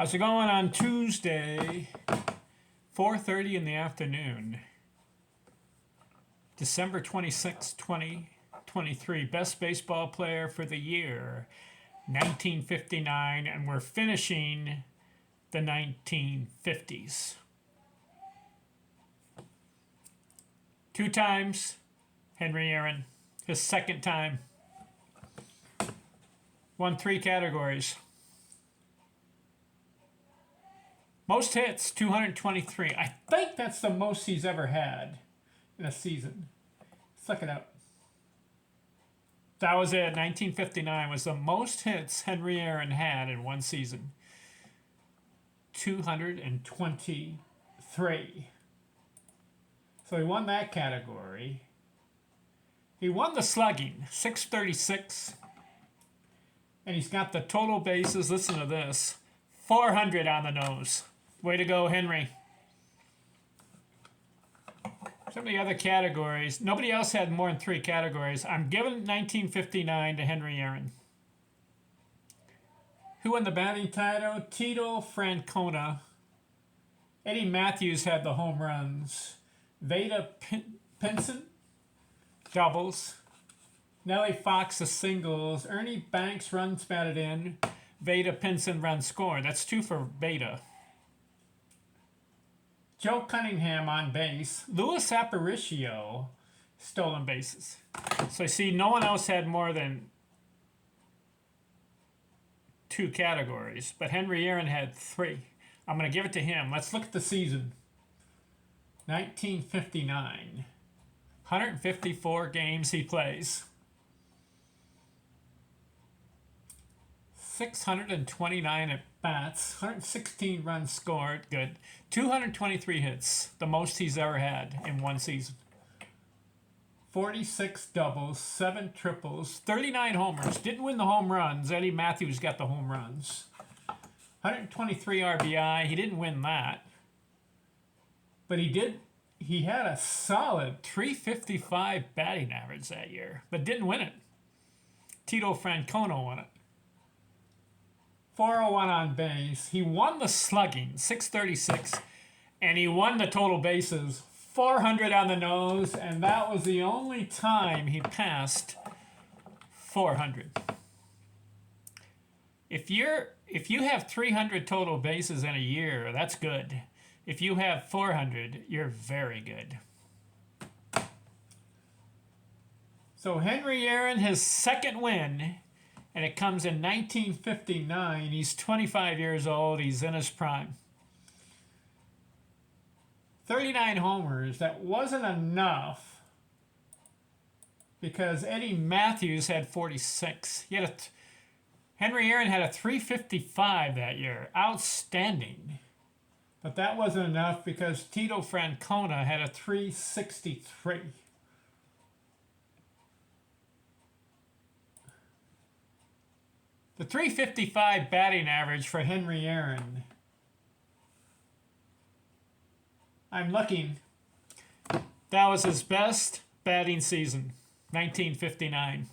How's it going on Tuesday, 4:30 in the afternoon, December 26, 2023. Best baseball player for the year, 1959, and we're finishing the 1950s. Two times, Henry Aaron, his second time. Won 3 categories. Most hits, 223. I think that's the most he's ever had in a season. Suck it up. That was it. 1959 was the most hits Henry Aaron had in one season. 223. So he won that category. He won the slugging, 636. And he's got the total bases, listen to this, 400 on the nose. Way to go, Henry. Some of the other categories, nobody else had more than 3 categories. I'm giving 1959 to Henry Aaron. Who won the batting title? Tito Francona. Eddie Matthews had the home runs. Vada Pinson, doubles. Nellie Fox, the singles. Ernie Banks, runs batted in. Vada Pinson, runs scored. That's 2 for Vada. Joe Cunningham on base. Louis Aparicio, stolen bases. So I see no one else had more than 2 categories, but Henry Aaron had 3. I'm going to give it to him. Let's look at the season. 1959. 154 games he plays. 629 at bats, 116 runs scored, good. 223 hits, the most he's ever had in one season. 46 doubles, 7 triples, 39 homers. Didn't win the home runs. Eddie Matthews got the home runs. 123 RBI. He didn't win that. But he had a solid 355 batting average that year, but didn't win it. Tito Francona won it. 401 on base. He won the slugging, 636, and he won the total bases, 400 on the nose, and that was the only time he passed 400. If you have 300 total bases in a year, that's good. If you have 400, you're very good. So Henry Aaron, his second win, and it comes in 1959. He's 25 years old. He's in his prime. 39 homers. That wasn't enough because Eddie Matthews had 46. Henry Aaron had a 355 that year. Outstanding. But that wasn't enough because Tito Francona had a 363. The 355 batting average for Henry Aaron. I'm looking. That was his best batting season, 1959.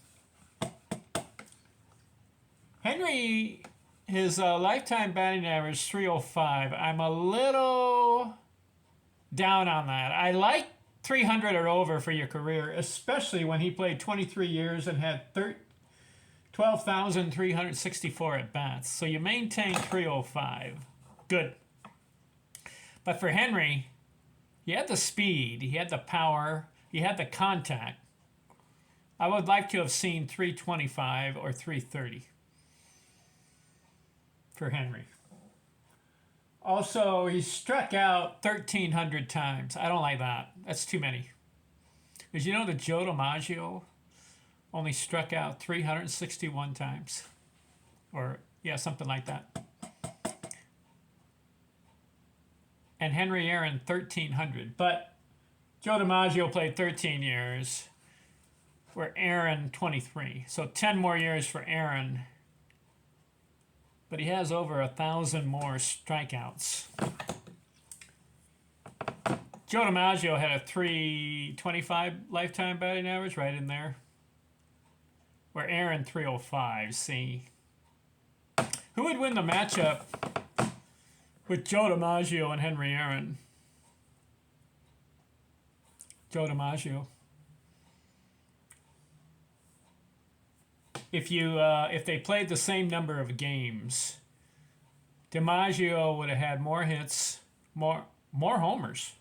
Henry, his lifetime batting average, 305. I'm a little down on that. I like 300 or over for your career, especially when he played 23 years and had 12,364 at bats. So you maintain 305. Good. But for Henry, he had the speed, he had the power, he had the contact. I would like to have seen 325 or 330 for Henry. Also, he struck out 1,300 times. I don't like that. That's too many. Because you know that Joe DiMaggio only struck out 361 times. Or, yeah, something like that. And Henry Aaron, 1,300. But Joe DiMaggio played 13 years, where Aaron, 23. So 10 more years for Aaron. But he has over 1,000 more strikeouts. Joe DiMaggio had a 325 lifetime batting average, right in there. Where Aaron, 305. See, who would win the matchup with Joe DiMaggio and Henry Aaron. Joe DiMaggio. If they played the same number of games, DiMaggio would have had more hits, more homers,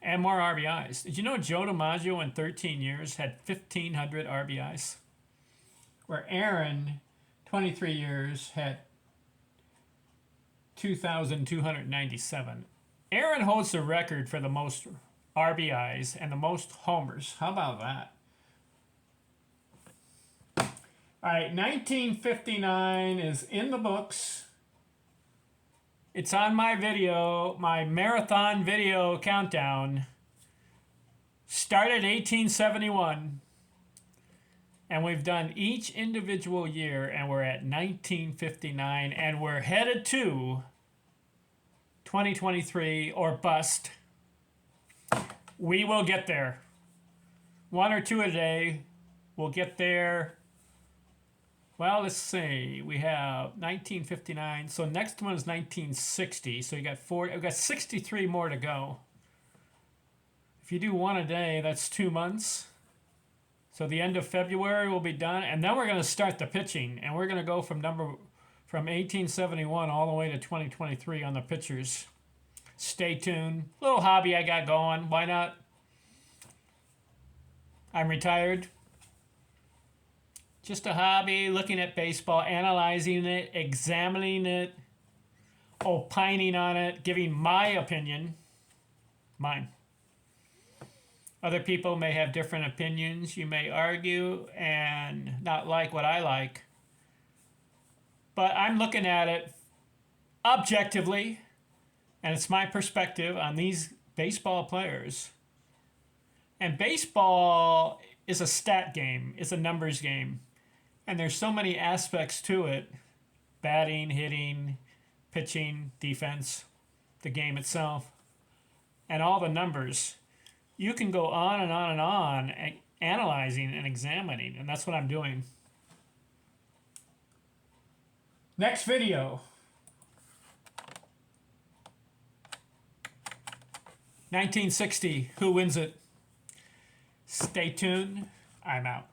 and more RBIs. Did you know Joe DiMaggio in 13 years had 1,500 RBIs? Where Aaron, 23 years, had 2,297. Aaron holds the record for the most RBIs and the most homers. How about that? All right, 1959 is in the books. It's on my video, my marathon video countdown. Started 1871. And we've done each individual year, and we're at 1959, and we're headed to 2023 or bust. We will get there. One or two a day. We'll get there. Well, let's see. We have 1959. So next one is 1960. So you got we've got 63 more to go. If you do one a day, that's 2 months. So the end of February will be done, and then we're going to start the pitching, and we're going to go from 1871 all the way to 2023 on the pitchers. Stay tuned. Little hobby I got going. Why not? I'm retired. Just a hobby, looking at baseball, analyzing it, examining it, opining on it, giving my opinion. Mine. Other people may have different opinions. You may argue and not like what I like. But I'm looking at it objectively, and it's my perspective on these baseball players. And baseball is a stat game. It's a numbers game. And there's so many aspects to it. Batting, hitting, pitching, defense, the game itself, and all the numbers. You can go on and on and on analyzing and examining, and that's what I'm doing. Next video. 1960, who wins it? Stay tuned. I'm out.